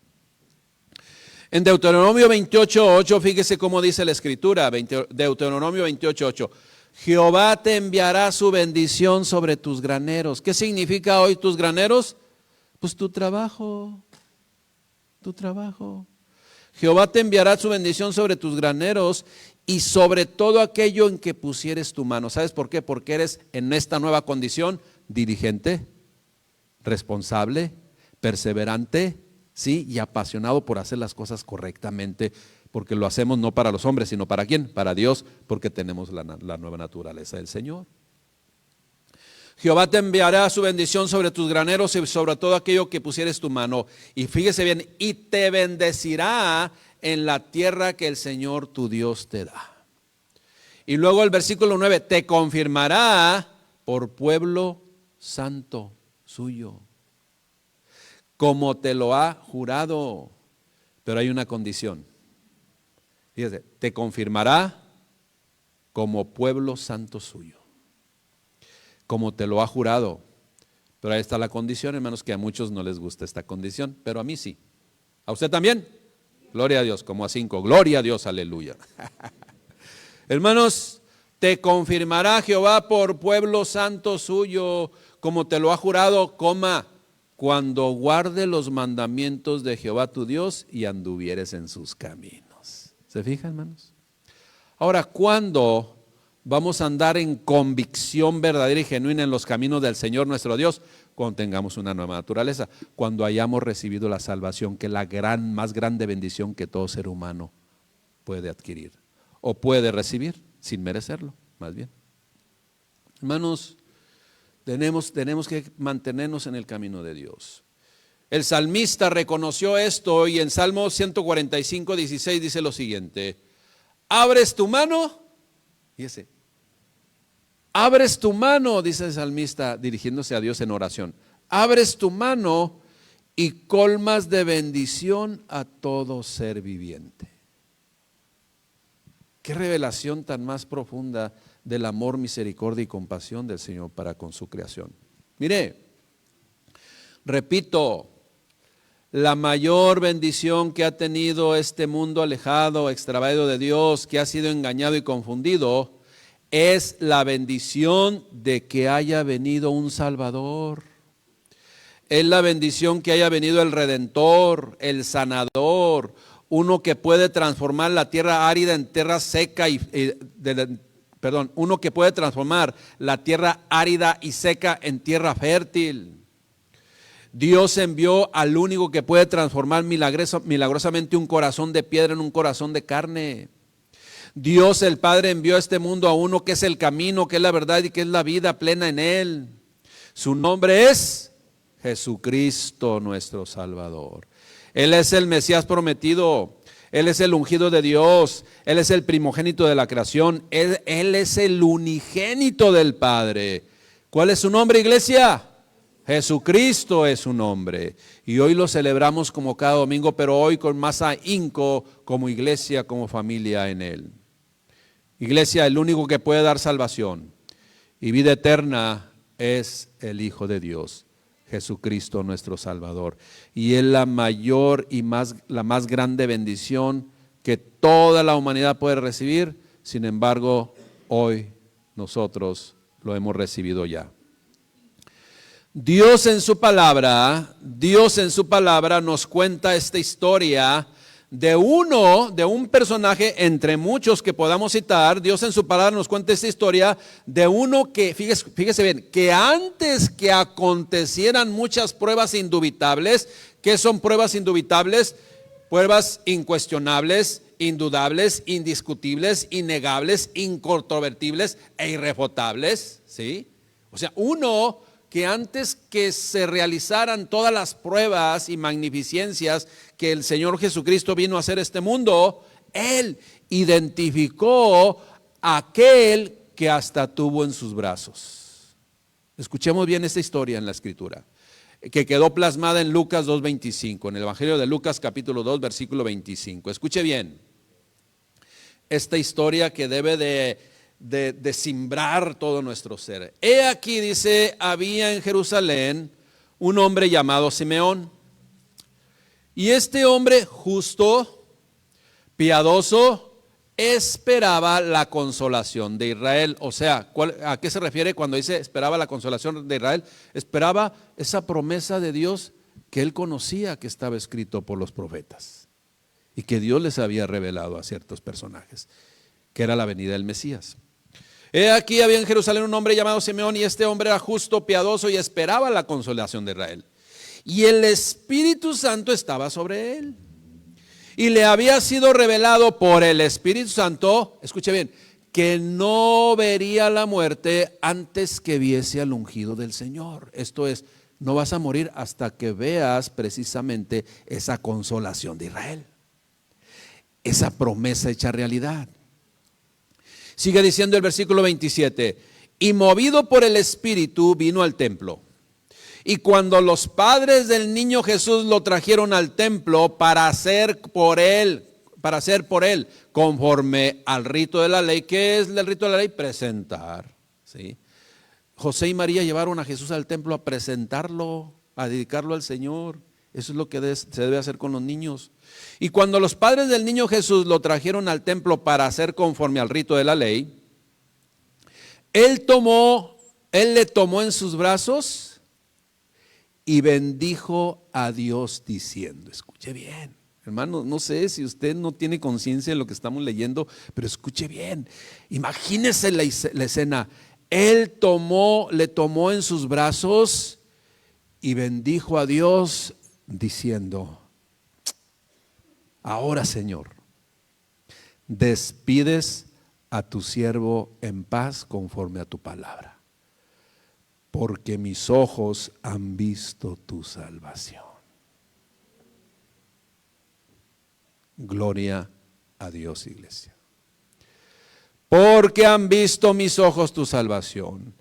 En Deuteronomio 28:8, fíjese cómo dice la Escritura, Deuteronomio 28:8. Jehová te enviará su bendición sobre tus graneros. ¿Qué significa hoy tus graneros? Pues tu trabajo. Jehová te enviará su bendición sobre tus graneros y sobre todo aquello en que pusieres tu mano. ¿Sabes por qué? Porque eres en esta nueva condición diligente, responsable, perseverante, ¿sí? Y apasionado por hacer las cosas correctamente, porque lo hacemos no para los hombres, sino ¿para quién? Para Dios, porque tenemos la nueva naturaleza del Señor. Jehová te enviará su bendición sobre tus graneros y sobre todo aquello que pusieres tu mano. Y fíjese bien, y te bendecirá en la tierra que el Señor tu Dios te da. Y luego el versículo 9, te confirmará por pueblo santo suyo, como te lo ha jurado. Pero hay una condición. Fíjese, te confirmará como pueblo santo suyo, como te lo ha jurado. Pero ahí está la condición, hermanos, que a muchos no les gusta esta condición, pero a mí sí. ¿A usted también? Gloria a Dios, como a 5. Gloria a Dios, aleluya. Hermanos, te confirmará Jehová por pueblo santo suyo, como te lo ha jurado, cuando guarde los mandamientos de Jehová tu Dios y anduvieres en sus caminos. ¿Se fijan, hermanos? Ahora, ¿cuándo vamos a andar en convicción verdadera y genuina en los caminos del Señor nuestro Dios? Cuando tengamos una nueva naturaleza, cuando hayamos recibido la salvación, que es la más grande bendición que todo ser humano puede adquirir o puede recibir sin merecerlo, más bien. Hermanos, tenemos que mantenernos en el camino de Dios. El salmista reconoció esto y en Salmo 145:16 dice lo siguiente: abres tu mano, fíjese, abres tu mano, dice el salmista dirigiéndose a Dios en oración, abres tu mano y colmas de bendición a todo ser viviente. Qué revelación tan más profunda del amor, misericordia y compasión del Señor para con su creación. Mire, repito, la mayor bendición que ha tenido este mundo alejado, extraviado de Dios, que ha sido engañado y confundido, es la bendición de que haya venido un Salvador. Es la bendición que haya venido el Redentor, el Sanador, uno que puede transformar la tierra árida en tierra seca uno que puede transformar la tierra árida y seca en tierra fértil. Dios envió al único que puede transformar milagrosamente un corazón de piedra en un corazón de carne. Dios el Padre envió a este mundo a uno que es el camino, que es la verdad y que es la vida plena en Él. Su nombre es Jesucristo nuestro Salvador. Él es el Mesías prometido. Él es el ungido de Dios. Él es el primogénito de la creación. Él es el unigénito del Padre. ¿Cuál es su nombre, iglesia? Jesucristo es su nombre. Y hoy lo celebramos como cada domingo, pero hoy con más ahínco como iglesia, como familia en Él. Iglesia, el único que puede dar salvación y vida eterna es el Hijo de Dios, Jesucristo nuestro Salvador. Y es la mayor y la más grande bendición que toda la humanidad puede recibir. Sin embargo, hoy nosotros lo hemos recibido ya. Dios en su palabra nos cuenta esta historia de un personaje entre muchos que podamos citar. Dios en su palabra nos cuenta esta historia de uno que, fíjese bien, que antes que acontecieran muchas pruebas indubitables. ¿Qué son pruebas indubitables? Pruebas incuestionables, indudables, indiscutibles, innegables, incontrovertibles e irrefutables, ¿sí? O sea, uno que antes que se realizaran todas las pruebas y magnificencias que el Señor Jesucristo vino a hacer a este mundo, Él identificó a aquel que hasta tuvo en sus brazos. Escuchemos bien esta historia en la Escritura, que quedó plasmada en Lucas 2:25, en el Evangelio de Lucas capítulo 2, versículo 25. Escuche bien esta historia que debe de simbrar todo nuestro ser. He aquí, dice, había en Jerusalén un hombre llamado Simeón. Y este hombre justo, piadoso, esperaba la consolación de Israel. O sea, ¿a qué se refiere cuando dice esperaba la consolación de Israel? Esperaba esa promesa de Dios que él conocía, que estaba escrito por los profetas y que Dios les había revelado a ciertos personajes, que era la venida del Mesías. He aquí había en Jerusalén un hombre llamado Simeón, y este hombre era justo, piadoso, y esperaba la consolación de Israel. Y el Espíritu Santo estaba sobre él, y le había sido revelado por el Espíritu Santo, escuche bien, que no vería la muerte antes que viese al ungido del Señor. Esto es, no vas a morir hasta que veas precisamente esa consolación de Israel, esa promesa hecha realidad. Sigue diciendo el versículo 27, y movido por el Espíritu vino al templo. Y cuando los padres del niño Jesús lo trajeron al templo para hacer por él conforme al rito de la ley. ¿Qué es el rito de la ley? Presentar, ¿sí? José y María llevaron a Jesús al templo a presentarlo, a dedicarlo al Señor. Eso es lo que se debe hacer con los niños. Y cuando los padres del niño Jesús lo trajeron al templo para hacer conforme al rito de la ley, él le tomó en sus brazos y bendijo a Dios diciendo, escuche bien, hermano, no sé si usted no tiene conciencia de lo que estamos leyendo, pero escuche bien, imagínese la escena. Él le tomó en sus brazos y bendijo a Dios diciendo, ahora, Señor, despides a tu siervo en paz conforme a tu palabra, porque mis ojos han visto tu salvación. Gloria a Dios, iglesia. Porque han visto mis ojos tu salvación,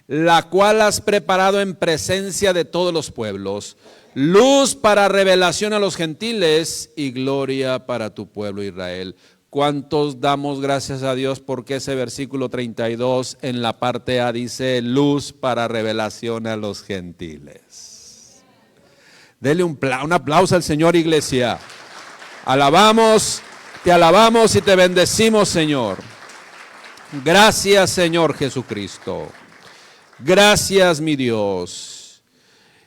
la cual has preparado en presencia de todos los pueblos, luz para revelación a los gentiles y gloria para tu pueblo Israel. ¿Cuántos damos gracias a Dios porque ese versículo 32 en la parte A dice luz para revelación a los gentiles? Dele un aplauso al Señor, iglesia. Te alabamos y te bendecimos, Señor. Gracias, Señor Jesucristo. Gracias, mi Dios.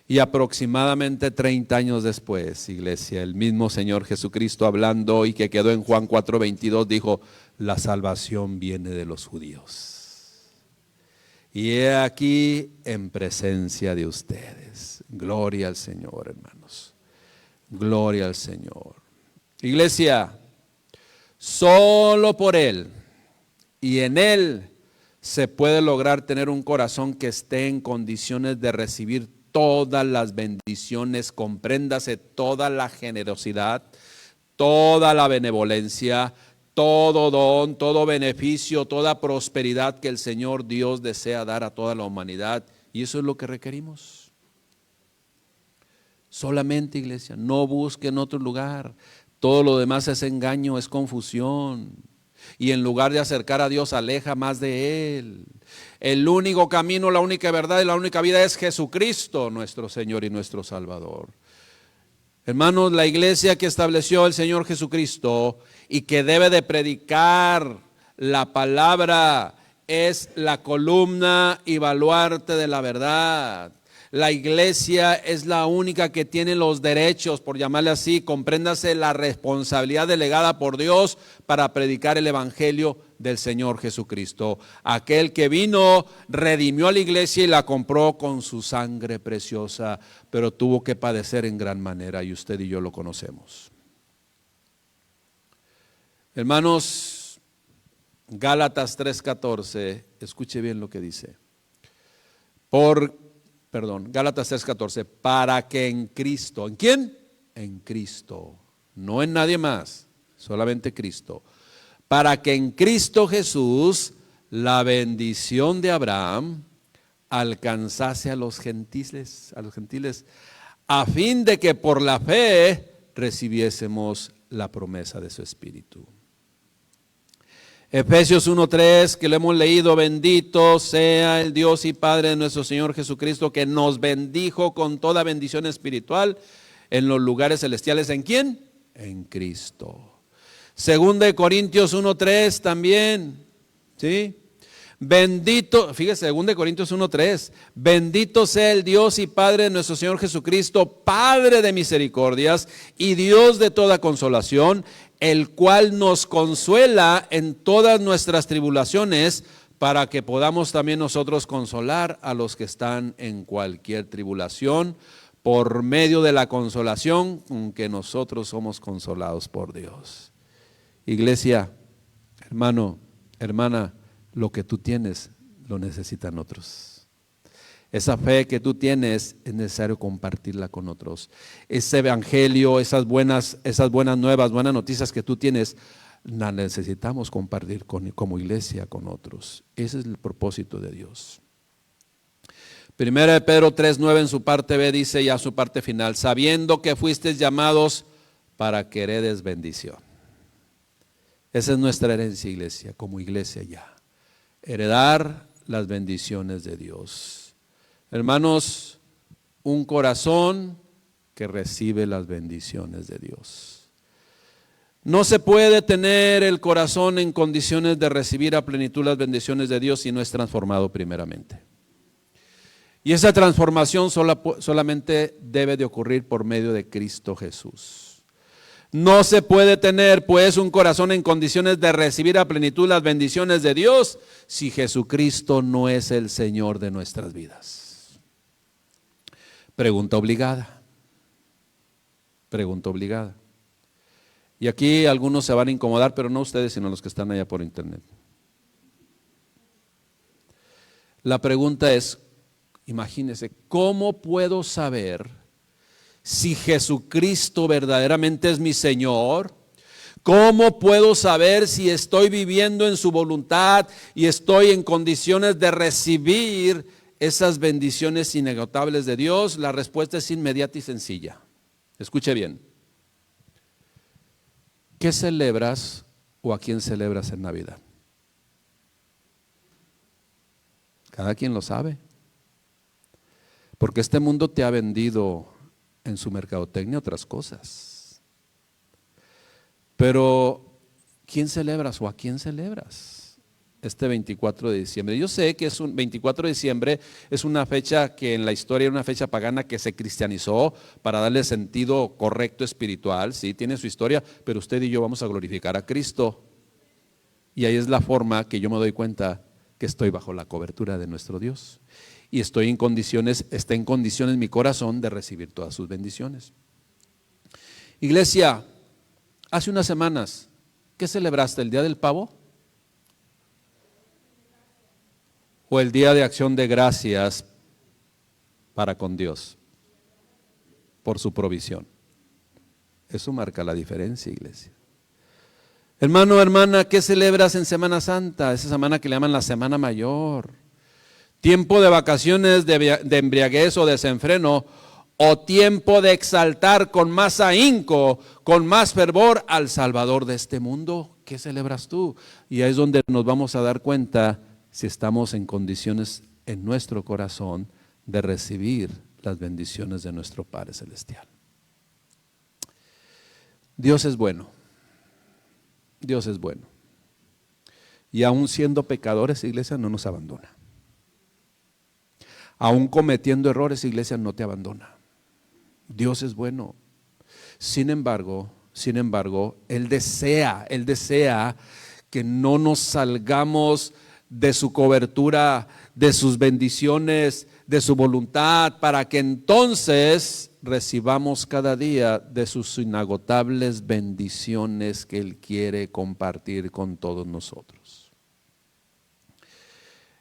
Y aproximadamente 30 años después, iglesia, el mismo Señor Jesucristo hablando y que quedó en Juan 4:22 dijo, la salvación viene de los judíos. Y he aquí en presencia de ustedes. Gloria al Señor, hermanos. Gloria al Señor. Iglesia, solo por Él y en Él se puede lograr tener un corazón que esté en condiciones de recibir todas las bendiciones, compréndase toda la generosidad, toda la benevolencia, todo don, todo beneficio, toda prosperidad que el Señor Dios desea dar a toda la humanidad. Y eso es lo que requerimos. Solamente, iglesia, no busque en otro lugar. Todo lo demás es engaño, es confusión. Y en lugar de acercar a Dios, aleja más de Él. El único camino, la única verdad y la única vida es Jesucristo, nuestro Señor y nuestro Salvador. Hermanos, la iglesia que estableció el Señor Jesucristo y que debe de predicar la palabra es la columna y baluarte de la verdad. La iglesia es la única que tiene los derechos, por llamarle así, compréndase la responsabilidad delegada por Dios para predicar el evangelio del Señor Jesucristo. Aquel que vino, redimió a la iglesia y la compró con su sangre preciosa, pero tuvo que padecer en gran manera y usted y yo lo conocemos. Hermanos, Gálatas 3:14, escuche bien lo que dice. Gálatas 3:14, para que en Cristo, ¿en quién? En Cristo, no en nadie más, solamente Cristo. Para que en Cristo Jesús la bendición de Abraham alcanzase a los gentiles, a fin de que por la fe recibiésemos la promesa de su Espíritu. Efesios 1:3, que lo hemos leído: bendito sea el Dios y Padre de nuestro Señor Jesucristo, que nos bendijo con toda bendición espiritual en los lugares celestiales. ¿En quién? En Cristo. Segunda de Corintios 1:3 también, ¿sí? Bendito, fíjese, 2 de Corintios 1:3, bendito sea el Dios y Padre de nuestro Señor Jesucristo, Padre de misericordias y Dios de toda consolación, el cual nos consuela en todas nuestras tribulaciones, para que podamos también nosotros consolar a los que están en cualquier tribulación, por medio de la consolación con que nosotros somos consolados por Dios. Iglesia, hermano, hermana, lo que tú tienes lo necesitan otros. Esa fe que tú tienes es necesario compartirla con otros. Ese evangelio, esas buenas nuevas, buenas noticias que tú tienes, las necesitamos compartir como iglesia con otros. Ese es el propósito de Dios. Primera de Pedro 3:9 en su parte B dice, ya su parte final, sabiendo que fuisteis llamados para que heredes bendición. Esa es nuestra herencia, iglesia, como iglesia ya. Heredar las bendiciones de Dios. Hermanos, un corazón que recibe las bendiciones de Dios. No se puede tener el corazón en condiciones de recibir a plenitud las bendiciones de Dios si no es transformado primeramente. Y esa transformación solamente debe de ocurrir por medio de Cristo Jesús. No se puede tener pues un corazón en condiciones de recibir a plenitud las bendiciones de Dios si Jesucristo no es el Señor de nuestras vidas. Pregunta obligada. Pregunta obligada. Y aquí algunos se van a incomodar, pero no ustedes, sino los que están allá por internet. La pregunta es, imagínense, ¿cómo puedo saber si Jesucristo verdaderamente es mi Señor? ¿Cómo puedo saber si estoy viviendo en su voluntad y estoy en condiciones de recibir esas bendiciones inagotables de Dios? La respuesta es inmediata y sencilla. Escuche bien. ¿Qué celebras o a quién celebras en Navidad? Cada quien lo sabe. Porque este mundo te ha vendido en su mercadotecnia otras cosas. Pero, ¿quién celebras o a quién celebras este 24 de diciembre? Yo sé que 24 de diciembre es una fecha que en la historia era una fecha pagana que se cristianizó para darle sentido correcto espiritual, sí, tiene su historia, pero usted y yo vamos a glorificar a Cristo. Y ahí es la forma que yo me doy cuenta que estoy bajo la cobertura de nuestro Dios. Y está en condiciones mi corazón de recibir todas sus bendiciones. Iglesia, hace unas semanas, ¿qué celebraste? ¿El Día del Pavo? ¿O el Día de Acción de Gracias para con Dios? Por su provisión. Eso marca la diferencia, iglesia. Hermano, hermana, ¿qué celebras en Semana Santa? Esa semana que le llaman la Semana Mayor. Tiempo de vacaciones de embriaguez o desenfreno, o tiempo de exaltar con más ahínco, con más fervor al Salvador de este mundo. ¿Qué celebras tú? Y ahí es donde nos vamos a dar cuenta si estamos en condiciones en nuestro corazón de recibir las bendiciones de nuestro Padre Celestial. Dios es bueno. Dios es bueno. Y aún siendo pecadores, iglesia, no nos abandona. Aún cometiendo errores, iglesia, no te abandona. Dios es bueno. Sin embargo, Él desea que no nos salgamos de su cobertura, de sus bendiciones, de su voluntad, para que entonces recibamos cada día de sus inagotables bendiciones que Él quiere compartir con todos nosotros.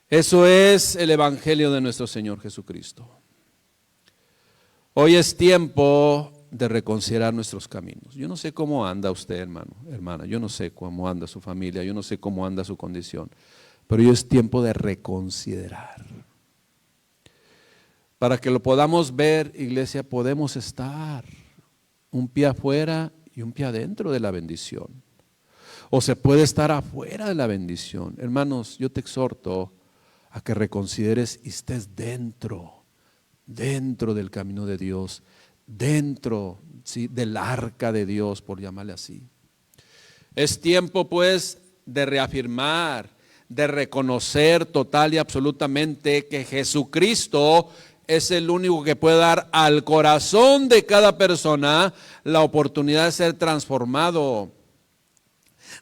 Eso es el Evangelio de nuestro Señor Jesucristo. Hoy es tiempo de reconsiderar nuestros caminos. Yo no sé cómo anda usted, hermana, yo no sé cómo anda su familia, yo no sé cómo anda su condición, pero hoy es tiempo de reconsiderar. Para que lo podamos ver, iglesia, podemos estar un pie afuera y un pie adentro de la bendición. O se puede estar afuera de la bendición. Hermanos, yo te exhorto a que reconsideres y estés dentro del camino de Dios, dentro, ¿sí?, del arca de Dios, por llamarle así. Es tiempo pues de reafirmar, de reconocer total y absolutamente que Jesucristo es el único que puede dar al corazón de cada persona la oportunidad de ser transformado,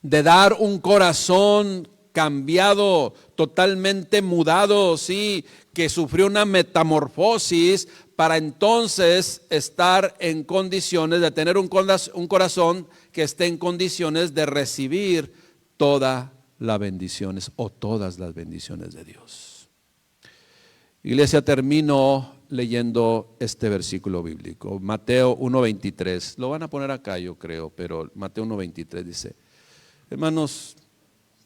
de dar un corazón cambiado, totalmente mudado, sí, que sufrió una metamorfosis para entonces estar en condiciones de tener un corazón que esté en condiciones de recibir todas las bendiciones o todas las bendiciones de Dios. Iglesia, termino leyendo este versículo bíblico, Mateo 1:23. Lo van a poner acá, yo creo, pero Mateo 1:23 dice: hermanos,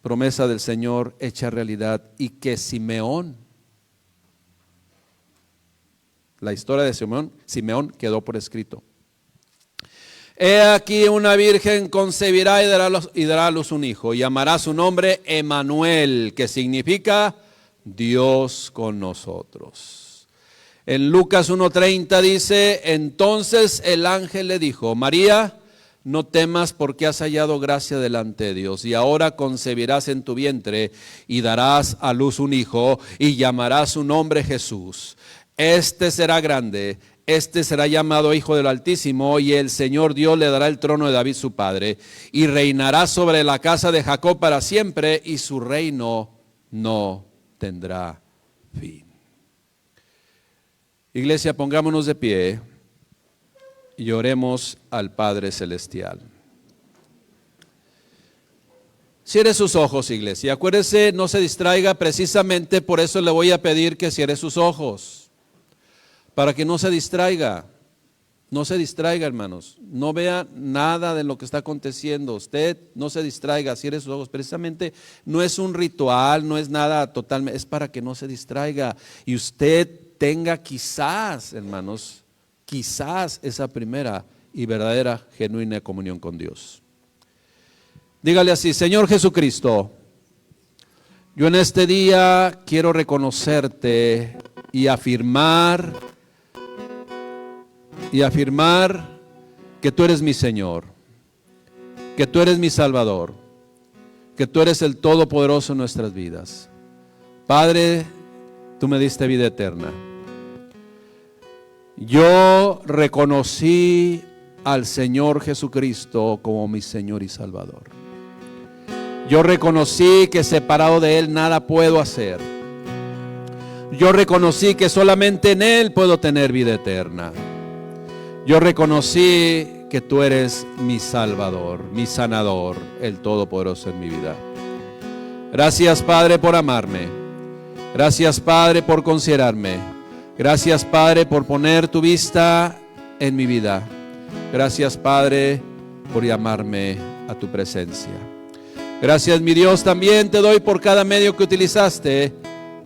promesa del Señor hecha realidad, y que Simeón, la historia de Simeón quedó por escrito. He aquí una virgen concebirá y dará a luz un hijo, y llamará su nombre Emmanuel, que significa Dios con nosotros. En Lucas 1:30 dice: entonces el ángel le dijo: María, no temas, porque has hallado gracia delante de Dios, y ahora concebirás en tu vientre y darás a luz un hijo, y llamarás su nombre Jesús. Este será grande, este será llamado Hijo del Altísimo, y el Señor Dios le dará el trono de David su padre, y reinará sobre la casa de Jacob para siempre, y su reino no tendrá fin. Iglesia, pongámonos de pie y oremos al Padre Celestial. Cierre sus ojos, iglesia. Acuérdese, no se distraiga, precisamente por eso le voy a pedir que cierre sus ojos, para que no se distraiga. No se distraiga, hermanos. No vea nada de lo que está aconteciendo. Usted no se distraiga, cierre sus ojos. Precisamente no es un ritual, no es nada totalmente, es para que no se distraiga. Y usted tenga quizás, hermanos, quizás esa primera y verdadera, genuina comunión con Dios. Dígale así: Señor Jesucristo, yo en este día quiero reconocerte y afirmar que tú eres mi Señor, que tú eres mi Salvador, que tú eres el Todopoderoso en nuestras vidas. Padre, tú me diste vida eterna. Yo reconocí al Señor Jesucristo como mi Señor y Salvador. Yo reconocí que separado de Él nada puedo hacer. Yo reconocí que solamente en Él puedo tener vida eterna. Yo reconocí que tú eres mi Salvador, mi sanador, el Todopoderoso en mi vida. Gracias, Padre, por amarme. Gracias, Padre, por considerarme. Gracias, Padre, por poner tu vista en mi vida. Gracias, Padre, por llamarme a tu presencia. Gracias, mi Dios, también te doy por cada medio que utilizaste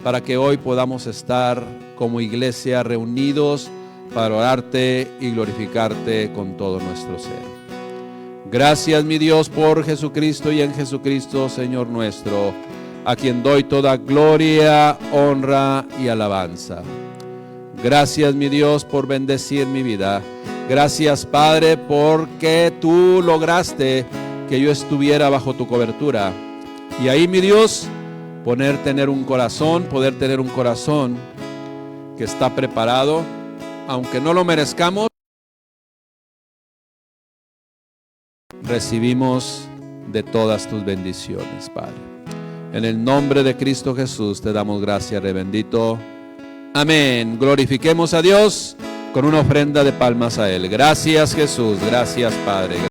para que hoy podamos estar como iglesia reunidos para orarte y glorificarte con todo nuestro ser. Gracias, mi Dios, por Jesucristo y en Jesucristo, Señor nuestro, a quien doy toda gloria, honra y alabanza. Gracias, mi Dios, por bendecir mi vida. Gracias, Padre, porque tú lograste que yo estuviera bajo tu cobertura. Y ahí, mi Dios, poder tener un corazón que está preparado, aunque no lo merezcamos, recibimos de todas tus bendiciones, Padre. En el nombre de Cristo Jesús te damos gracias, Rey bendito. Amén. Glorifiquemos a Dios con una ofrenda de palmas a Él. Gracias, Jesús. Gracias, Padre.